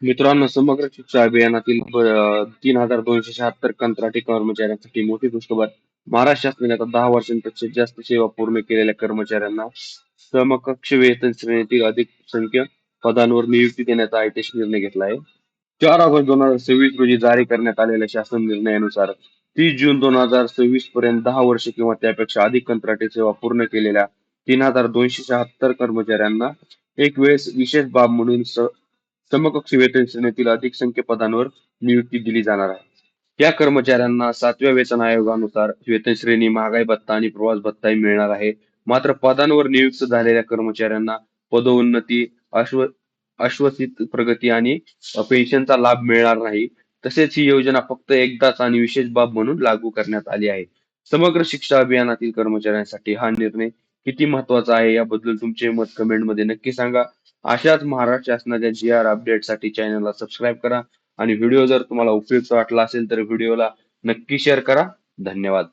मित्रांनो, समग्र शिक्षा अभियानातील 3,276 कंत्राटी कर्मचाऱ्यांसाठी मोठी खुशखबर. महाराष्ट्र शासनाने आता 10 वर्षांपेक्षा जास्त सेवा पूर्ण केलेल्या कर्मचाऱ्यांना समकक्ष वेतन श्रेणीतील अधिक संख्य पदांवर नियुक्ती देण्याचा ऐतिहासिक निर्णय घेतला आहे. 4 ऑगस्ट 2026 रोजी जारी करण्यात आलेल्या शासन निर्णयानुसार 30 जून 2026 पर्यंत 10 वर्ष किंवा त्यापेक्षा अधिक कंत्राटी सेवा पूर्ण केलेल्या 3,276 कर्मचाऱ्यांना एक वेळेस विशेष बाब म्हणून समकक्ष वेतन श्रेणीतील अधिक संख्य पदांवर नियुक्ती दिली जाणार आहे. या कर्मचाऱ्यांना 7व्या वेतन आयोगानुसार वेतन श्रेणी, महागाई भत्ता आणि प्रवास भत्ताही मिळणार आहे. मात्र पदांवर नियुक्त झालेल्या कर्मचाऱ्यांना पदोन्नती, अश्वसित प्रगती आणि पेन्शनचा लाभ मिळणार नाही. तसेच ही योजना फक्त एकदाच आणि विशेष बाब म्हणून लागू करण्यात आली आहे. समग्र शिक्षा अभियानातील कर्मचाऱ्यांसाठी हा निर्णय किती महत्वाचा आहे याबद्दल तुमचे मत कमेंटमध्ये नक्की सांगा. अशाच महाराष्ट्र शासनाच्या जी.आर अपडेटसाठी चॅनलला सबस्क्राईब करा आणि व्हिडिओ जर तुम्हाला उपयुक्त वाटला असेल तर व्हिडिओला नक्की शेअर करा. धन्यवाद.